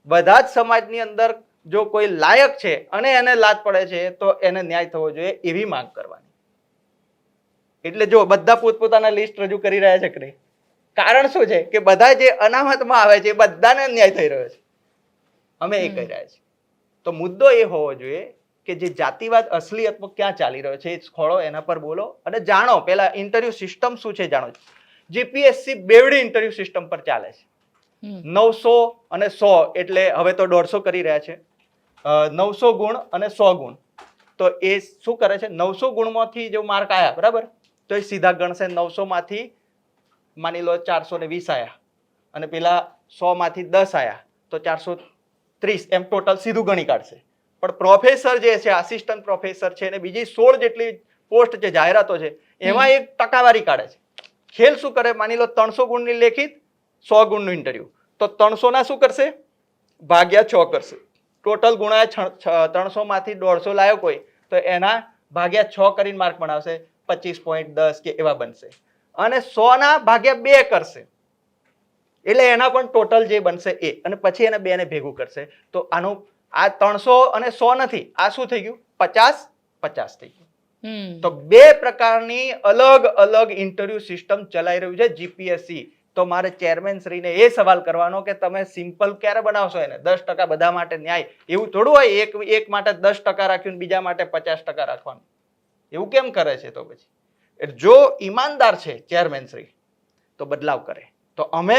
બધા જ સમાજની અંદર જો કોઈ લાયક છે અને એને લાત પડે છે તો એને ન્યાય થવો જોઈએ, એવી માંગ કરવાની. એટલે જો બધા પોતપોતાના લિસ્ટ રજૂ કરી રહ્યા છે કે કારણ શું છે કે બધા જે અનામતમાં આવે છે બધાને ન્યાય થઈ રહ્યો છે. અમે એ કહી રહ્યા છીએ. તો મુદ્દો એ હોવો જોઈએ કે જે જાતિવાદ અસલિયતમાં ક્યાં ચાલી રહ્યો છે એ ખોળો, એના પર બોલો અને જાણો. પેલા ઇન્ટરવ્યુ સિસ્ટમ શું છે જાણો. જીપીએસસી બેવડી ઇન્ટરવ્યુ સિસ્ટમ પર ચાલે છે. 900 અને 100 એટલે હવે તો 150 કરી રહ્યા છે. 900 ગુણ અને 100 ગુણ તો એ શું કરે છે, 900 ગુણમાંથી જો માર્ક આવ્યા બરાબર, તો એ સીધા ગણશે 900 માંથી માની લો 420 આવ્યા, અને પેલા 100 માંથી 10 આવ્યા તો 430, એમ ટોટલ સીધું ગણી કાઢશે. પણ પ્રોફેસર જે છે, આસિસ્ટન્ટ પ્રોફેસર છે, અને બીજી 16 જેટલી પોસ્ટ છે, જાહેરાતો છે, એમાં એક ટકાવારી કાઢે છે. ખેલ શું કરે, માની લો 300 ગુણની લેખિત, 100 ગુણનું ઇન્ટરવ્યુ, તો 300 ના શું કરશે, ભાગ્યા 6 કરશે. ટોટલ ગુણ્યા 300 માંથી 150 લાયો કોઈ, તો એના ભાગ્યા 6 કરીને માર્ક બનાવશે, 25.10 કે એવા બનશે. અને 100 ના ભાગ્યા 2 કરશે, એટલે એના પણ ટોટલ જે બનશે એ, અને પછી એને 2 ને ભેગું કરશે. તો આનું આ 300 અને 100 નથી, આ શું થઈ ગયું, 50-50 થઈ ગયું. તો 2 પ્રકારની અલગ અલગ ઇન્ટરવ્યુ સિસ્ટમ ચલાવી રહ્યું છે જીપીએસસી. તો મારે ચેરમેન શ્રીને એ સવાલ કરવાનો કે તમે સિમ્પલ ક્યારે બનાવશો એને, 10% બધા માટે ન્યાય, એવું થોડું હોય એક માટે 10% રાખ્યું બીજા માટે 50% રાખવાનું, એવું કેમ કરે છે? તો પછી જો ઈમાનદાર છે ચેરમેન શ્રી તો બદલાવ કરે. તો અમે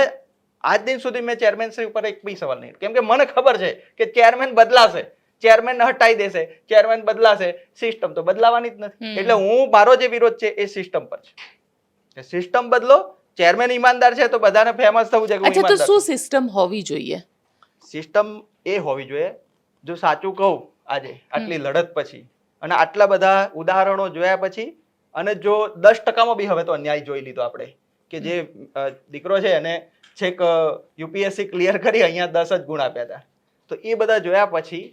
આજ દિન સુધી મેં ચેરમેન શ્રી ઉપર એક બી સવાલ નહીં, કેમ કે મને ખબર છે કે ચેરમેન બદલાશે, ચેરમેન હટાઈ દેશે, ચેરમેન બદલાશે, સિસ્ટમ તો બદલાવાની જ નથી. એટલે મારો જે વિરોધ છે એ સિસ્ટમ પર છે. સિસ્ટમ બદલો, ચેરમેન ઈમાનદાર છે તો બધાને ફેમસ થવું છે.
અચ્છા, તો શું સિસ્ટમ હોવી જોઈએ?
સિસ્ટમ એ હોવી જોઈએ, જો સાચું કહું આજે આટલી લડત પછી અને આટલા બધા ઉદાહરણો જોયા પછી, અને જો 10%માં બી હવે તો અન્યાય જોઈ લીધો આપણે, કે જે દીકરો છે એને છેક યુપીએસસી ક્લિયર કરી અહીંયા 10 જ ગુણ આપ્યા હતા. તો એ બધા જોયા પછી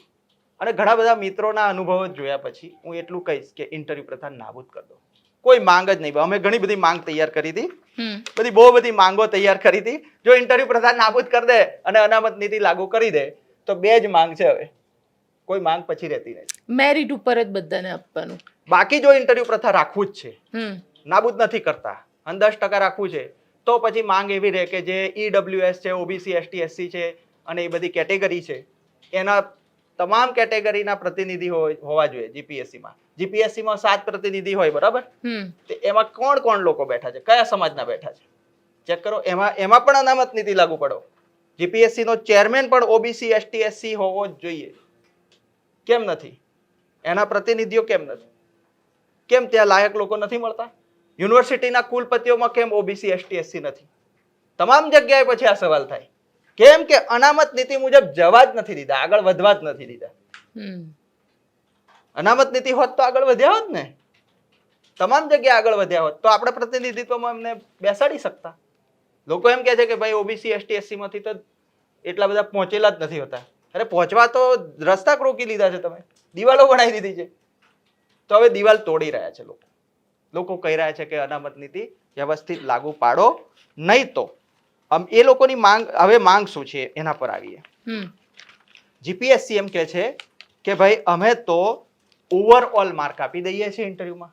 અને ઘણા બધા મિત્રોના અનુભવો જોયા પછી હું એટલું કહીશ કે ઇન્ટરવ્યુ પ્રથા નાબૂદ કરી દો. કોઈ માંગ જ નહીં. અમે ઘણી બધી માંગ તૈયાર કરી હતી, બહુ બધી માંગો તૈયાર કરી હતી. જો ઇન્ટરવ્યુ પ્રથા નાબૂદ કરી દે અને અનામત નીતિ લાગુ કરી દે તો 2 જ માંગ છે, હવે કોઈ માંગ પછી રહેતી નથી.
મેરિટ ઉપર જ બધાને આપવાનું.
બાકી જો ઇન્ટરવ્યુ પ્રથા રાખવું જ છે, નાબૂદ નથી કરતા, અને 10% રાખવું છે, તો પછી માંગ એવી રહે કે જે ઈડબ્લ્યુએસ છે, ઓબીસી, એસટી, એસસી છે, અને એ બધી કેટેગરી છે, એના તમામ કેટેગરીના પ્રતિનિધિ હોવા જોઈએ જીપીએસસીમાં. જીપીએસસીમાં 7 પ્રતિનિધિ હોય બરાબર, એમાં કોણ કોણ લોકો બેઠા છે, કયા સમાજના બેઠા છે, ચેક કરો. એમાં પણ અનામત નીતિ લાગુ પડો. જીપીએસસી નો ચેરમેન પણ ઓબીસી, એસટી, એસસી હોવો જ જોઈએ. કેમ નથી? એના પ્રતિનિધિઓ કેમ નથી? કેમ ત્યાં લાયક લોકો નથી મળતા? યુનિવર્સિટીના કુલપતિઓમાં કેમ ઓબીસી, એસટી, એસસી નથી? તમામ જગ્યાએ પછી આ સવાલ થાય. કેમ કે અનામત નીતિ મુજબ જવા જ નથી દીધા, આગળ વધવા જ નથી દીધા. અનામત નીતિ હોત તો આગળ વધ્યા હોત ને, તમામ જગ્યાએ આગળ વધ્યા હોત તો આપણે પ્રતિનિધિત્વમાં એમને બેસાડી શકતા. લોકો એમ કહે છે કે ભાઈ ઓબીસી, એસટી, એસસી માંથી તો એટલા બધા પહોંચેલા જ નથી હોતા. અરે પહોંચવા તો રસ્તા રોકી લીધા છે તમે, દિવાલો બનાવી દીધી છે. તો હવે દિવાલ તોડી રહ્યા છે લોકો. લોકો કહી રહ્યા છે કે અનામત નીતિ વ્યવસ્થિત લાગુ પાડો, નહીં તો એ લોકોની માંગ. હવે માંગ શું છે એના પર આવીએ. જીપીએસસી એમ કહે છે કે ભાઈ અમે તો ઓવરઓલ માર્ક આપી દઈએ છીએ ઇન્ટરવ્યુમાં.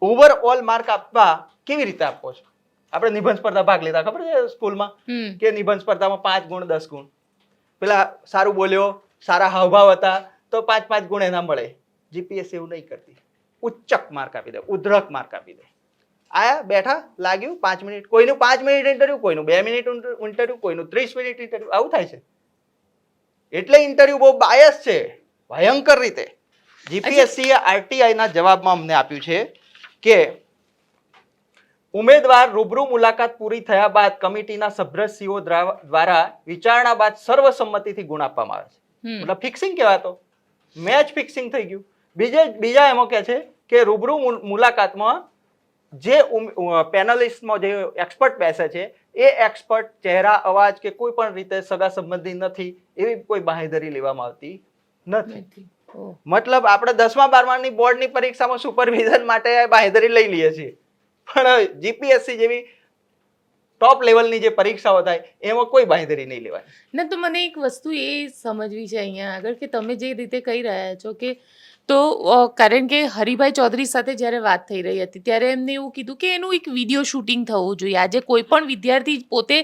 ઓવરઓલ માર્ક આપવા કેવી રીતે આપો છો? આપણે નિબંધ સ્પર્ધા ભાગ લીધા, ખબર છે સ્કૂલમાં, કે નિબંધ સ્પર્ધામાં 5 ગુણ 10 ગુણ. પેલા સારું બોલ્યો, સારા હાવભાવ હતા તો 5-5 ગુણ એના મળે. જીપીએસસી એવું નહીં કરતી, ઉચ્ચક માર્ક આપી દે, ઉદ્ધરક માર્ક આપી દે. આયા બેઠા, લાગ્યું 5 મિનિટ, કોઈનું 5 મિનિટ ઇન્ટરવ્યુ, કોઈનું 2 મિનિટ ઇન્ટરવ્યુ, કોઈનું 30 મિનિટ ઇન્ટરવ્યુ, આવું થાય છે. એટલે ઇન્ટરવ્યુ બહુ બાયસ છે, ભયંકર રીતે. જીપીએસસી આરટીઆઈ ના જવાબમાં અમને આપ્યું છે કે ઉમેદવાર રૂબરૂ મુલાકાત પૂરી થયા બાદ કમિટીના સભ્યશ્રીઓ દ્વારા વિચારણા બાદ સર્વસંમતિથી ગુણ આપવામાં આવે છે. મતલબ ફિક્સિંગ કહેવાતો, મેચ ફિક્સિંગ થઈ ગયું. બીજા એમાં કહે છે કે રૂબરૂ મુલાકાતમાં જે પેનલિસ્ટમાં જે એક્સપર્ટ બેસે છે એ એક્સપર્ટ ચહેરા, અવાજ કે કોઈ પણ રીતે સગા સંબંધી નથી એવી કોઈ બાંહેધરી લેવામાં આવતી નથી. મતલબ આપણે 10મા 12માની બોર્ડની પરીક્ષામાં સુપરવિઝન માટે બાંહેધરી લઈ લઈએ છીએ, પણ જીપીએસસી જેવી ટોપ લેવલની જે પરીક્ષાઓ થાય એમાં કોઈ બાંહેધરી નહીં લેવાય.
ના, તો મને એક વસ્તુ એ સમજવી છે અહીંયા આગળ કે તમે જે રીતે કહી રહ્યા છો કે તો કારણ કે હરિભાઈ ચૌધરી સાથે જ્યારે વાત થઈ રહી હતી ત્યારે એમને એવું કીધું કે એનું એક વિડીયો શૂટિંગ થવું જોઈએ. આજે કોઈ પણ વિદ્યાર્થી પોતે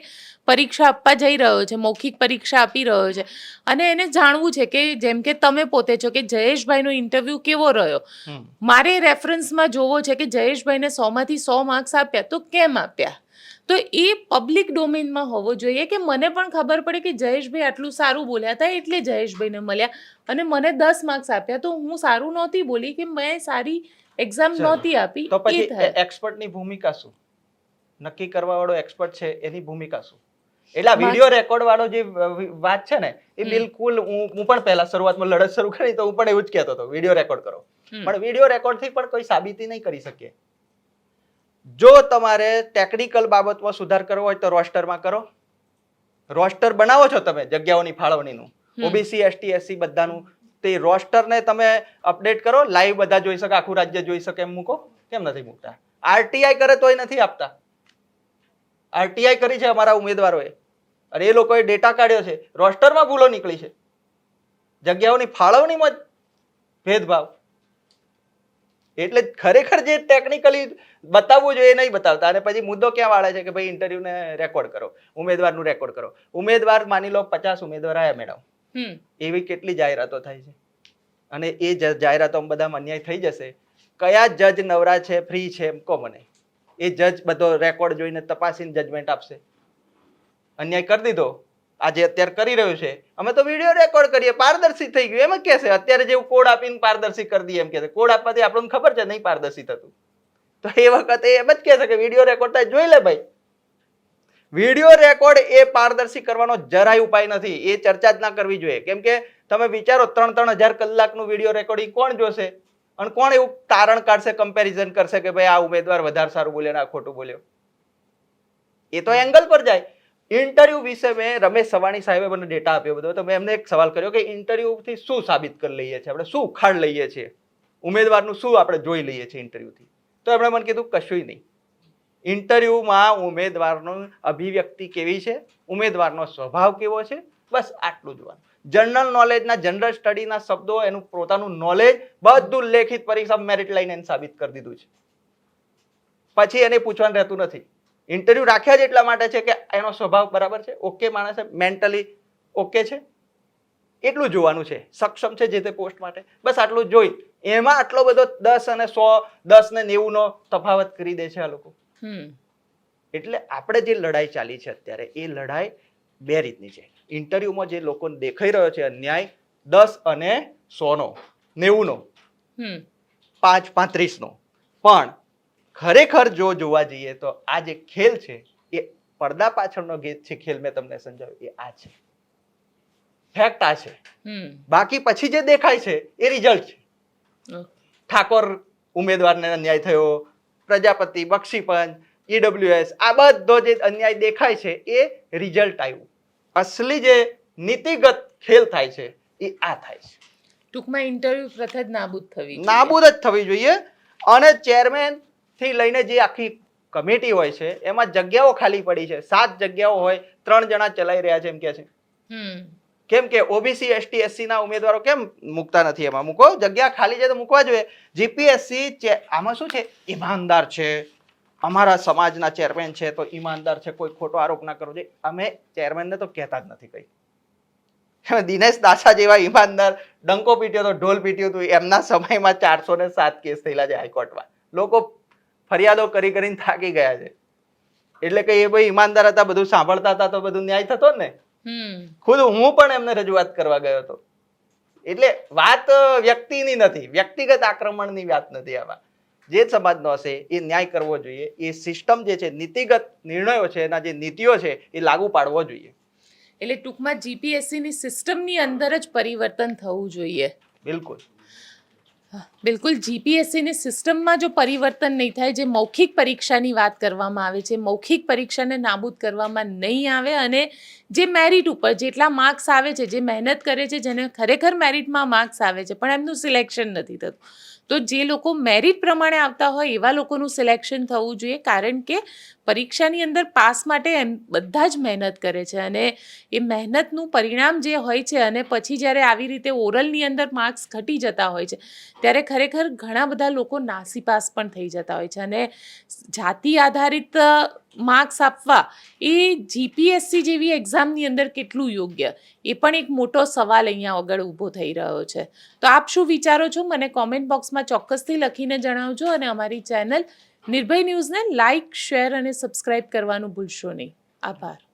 પરીક્ષા આપવા જઈ રહ્યો છે, મૌખિક પરીક્ષા આપી રહ્યો છે, અને એને જાણવું છે કે જેમ કે તમે પોતે છો કે જયેશભાઈનો ઇન્ટરવ્યૂ કેવો રહ્યો, મારે રેફરન્સમાં જોવો છે કે જયેશભાઈને 100માંથી 100 માર્ક્સ આપ્યા તો કેમ આપ્યા. તો એ પબ્લિક ડોમેનમાં હોવો જોઈએ કે મને પણ ખબર પડે કે જયેશભાઈ આટલું સારું બોલ્યા હતા એટલે જયેશભાઈને મળ્યા અને મને 10 માર્ક્સ આપ્યા, તો હું સારું નહોતી બોલી કે મેં સારી એક્ઝામ નહોતી આપી.
તો પછી એક્સપર્ટની ભૂમિકા શું? નક્કી કરવા વાળો એક્સપર્ટ છે એની ભૂમિકા શું? એટલે વિડિયો રેકોર્ડ વાળો જે વાત છે ને એ બિલકુલ હું પણ પહેલા શરૂઆતમાં લડત શરૂ કરી તો હું પણ એવું જ કહેતો હતો વિડિયો રેકોર્ડ કરો, પણ વિડિયો રેકોર્ડ થી પણ કોઈ સાબિતી નહીં કરી શકીએ. જો તમારે ટેકનિકલ બાબતમાં સુધાર કરવો હોય તો રોસ્ટરમાં કરો. રોસ્ટર બનાવો છો તમે જગ્યાઓની ફાળવણીનું, ઓબીસી એસટી એસસી બધાનું, તે રોસ્ટરને તમે અપડેટ કરો, લાઈવ બધા જોઈ શકે, આખું રાજ્ય જોઈ શકે એમ મૂકો. કેમ નથી મૂકતા? આરટીઆઈ કરે તોય નથી આપતા. આરટીઆઈ કરી છે અમારા ઉમેદવારોએ અને એ લોકોએ ડેટા કાઢ્યો છે, રોસ્ટરમાં ભૂલો નીકળી છે, જગ્યાઓની ફાળવણીમાં જ ભેદભાવ. એટલે ખરેખર જે ટેકનિકલી બતાવવું જોઈએ એ નહીં બતાવતા અને પછી મુદ્દો ક્યાં વાળે છે કે ભાઈ ઇન્ટરવ્યુને રેકોર્ડ કરો, ઉમેદવારનું રેકોર્ડ કરો. ઉમેદવાર માની લો 50 ઉમેદવાર આવ્યા મેડમ, એવી કેટલી જાહેરાતો થાય છે અને એ જાહેરાતોમાં બધામાં અન્યાય થઈ જશે. કયા જજ નવરા છે, ફ્રી છે એમ કહો મને. એ જજ બધો રેકોર્ડ જોઈને તપાસીને જજમેન્ટ આપશે. અન્યાય કરી દીધો, આજે અત્યારે કરી રહ્યું છે, અમે તો વિડીયો રેકોર્ડ કરીએ, પારદર્શી થઈ ગયું એમ જ કહેશે. અત્યારે જેવું કોડ આપીને પારદર્શી કરી દઈએ એમ કહેશે. કોડ આપવાથી આપણને ખબર છે નહીં પારદર્શી થતું, તો એ વખતે એમ જ કહેશે કે વિડીયો રેકોર્ડ થાય, જોઈ લે ભાઈ. વિડીયો રેકોર્ડ એ પારદર્શી કરવાનો જરાય ઉપાય નથી. એ ચર્ચા જ ના કરવી જોઈએ. કેમ કે તમે વિચારો 3,000 કલાકનું વિડીયો રેકોર્ડિંગ કોણ જોશે અને કોણ એવું તારણ કાઢશે, કમ્પેરિઝન કરશે કે ભાઈ આ ઉમેદવાર વધારે સારું બોલ્યો ને આ ખોટું બોલ્યો? એ તો એંગલ પર જાય. ઇન્ટરવ્યુ વિશે મેં રમેશ સવાણી સાહેબે મને ડેટા આપ્યો બધો, તો મેં એમને એક સવાલ કર્યો કે ઇન્ટરવ્યુથી શું સાબિત કરી લઈએ છીએ આપણે, શું ઉખાડ લઈએ છીએ, ઉમેદવારનું શું આપણે જોઈ લઈએ છીએ ઇન્ટરવ્યુથી? તો એમણે મને કીધું કશું નહીં. ઇન્ટરવ્યુમાં ઉમેદવારનું અભિવ્યક્તિ કેવી છે, ઉમેદવારનો સ્વભાવ કેવો છે, બસ આટલું જોવાનું. જનરલ નોલેજના, જનરલ સ્ટડીના શબ્દો, એનું પોતાનું નોલેજ બધું લેખિત પરીક્ષા મેરિટ લઈને એને સાબિત કરી દીધું છે. પછી એને પૂછવાનું રહેતું નથી. ઇન્ટરવ્યુ રાખ્યા જ એટલા માટે છે કે એનો સ્વભાવ બરાબર છે, ઓકે માણસ મેન્ટલી ઓકે છે, એટલું જોવાનું છે. સક્ષમ છે જે તે પોસ્ટ માટે, બસ આટલું જોઈ. એમાં આટલો બધો 10 અને 100, 10 ને 90 નો તફાવત કરી દે છે આ લોકો. એટલે આપણે જે લડાઈ ચાલી છે અત્યારે, એ લડાઈ બે રીતની છે. ઇન્ટરવ્યુમાં જે લોકોને દેખાઈ રહ્યો છે અન્યાય 10 અને 100 નો, 90 નો, 5, 35 નો, પણ ખરેખર જો જોવા જઈએ તો આ જે ખેલ છે એ પડદા પાછળનો છે ખેલ. મેં તમને સમજાવ્યું એ આ છે, ફેક્ટ આ છે. બાકી પછી જે દેખાય છે એ રિઝલ્ટ છે. ઠાકોર ઉમેદવારને અન્યાય થયો, પ્રજાપતિ, બક્ષીપંચ, ઈડબ્લ્યુએસ, આ બધો જે અન્યાય દેખાય છે એ રિઝલ્ટ આવ્યું. અસલી જે નીતિગત ખેલ થાય છે એ આ થાય છે.
ટૂંકમાં ઇન્ટરવ્યુ પ્રથા જ
નાબૂદ જ થવી જોઈએ. અને ચેરમેન થી લઈને જે આખી કમિટી હોય છે એમાં જગ્યાઓ ખાલી પડી છે. 7 જગ્યાઓ હોય, 3 જણા ચલાઈ રહ્યા છે એમ કે છે. કેમ કે ઓબીસી એસટી એસસી ના ઉમેદવારો કેમ મૂકતા નથી? એમાં મૂકો, જગ્યા ખાલી છે તો મૂકવા જોઈએ. જીપીએસસી આમાં શું છે, ઈમાનદાર છે, અમારા સમાજના ચેરમેન છે તો ઈમાનદાર છે, કોઈ ખોટો આરોપ ના કરવો જોઈએ. અમે ચેરમેનને તો કહેતા જ નથી કઈ. દિનેશ દાસા જેવા ઈમાનદાર ડંકો પીટ્યો તો, ઢોલ પીટ્યું હતું, એમના સમયમાં 407 કેસ થયેલા છે હાઈકોર્ટમાં. લોકો ફરિયાદો કરી કરીને થાકી ગયા છે. એટલે કે એ ભાઈ ઈમાનદાર હતા, બધું સાંભળતા હતા તો બધું ન્યાય થતો ને. ખુદ હું પણ એમને રજૂઆત કરવા ગયો હતો. એટલે વાત વ્યક્તિની નથી, વ્યક્તિગત આક્રમણની વાત નથી. આમાં જે સમાજનો હશે એ ન્યાય કરવો જોઈએ. એ સિસ્ટમ જે છે, નીતિગત નિર્ણયો છે, એના જે નીતિઓ છે એ લાગુ પાડવો જોઈએ.
એટલે ટૂંકમાં જીપીએસસીની સિસ્ટમની અંદર જ પરિવર્તન થવું જોઈએ.
બિલકુલ
બિલકુલ. જીપીએસસીની સિસ્ટમમાં જો પરિવર્તન નહીં થાય, જે મૌખિક પરીક્ષાની વાત કરવામાં આવે છે, મૌખિક પરીક્ષાને નાબૂદ કરવામાં નહીં આવે અને જે મેરિટ ઉપર જેટલા માર્ક્સ આવે છે, જે મહેનત કરે છે, જેને ખરેખર મેરિટમાં માર્ક્સ આવે છે પણ એમનું સિલેક્શન નથી થતું, તો જે લોકો મેરિટ પ્રમાણે આવતા હોય એવા લોકોનું સિલેક્શન થવું જોઈએ. કારણ કે પરીક્ષાની અંદર પાસ માટે એમ બધા જ મહેનત કરે છે અને એ મહેનતનું પરિણામ જે હોય છે અને પછી જ્યારે આવી રીતે ઓરલની અંદર માર્ક્સ ઘટી જતા હોય છે ત્યારે ખરેખર ઘણા બધા લોકો નાસીપાસ પણ થઈ જતા હોય છે. અને જાતિ આધારિત માર્ક્સ આપવા એ જીપીએસસી જેવી એક્ઝામની અંદર કેટલું યોગ્ય, એ પણ એક મોટો સવાલ અહીંયા આગળ ઊભો થઈ રહ્યો છે. તો આપ શું વિચારો છો મને કોમેન્ટ બોક્સમાં બોક્સમાં ચોક્કસથી લખીને જણાવજો અને અમારી ચેનલ નિર્ભય ન્યૂઝને લાઇક, શેર અને સબસ્ક્રાઇબ કરવાનું ભૂલશો નહીં. આભાર.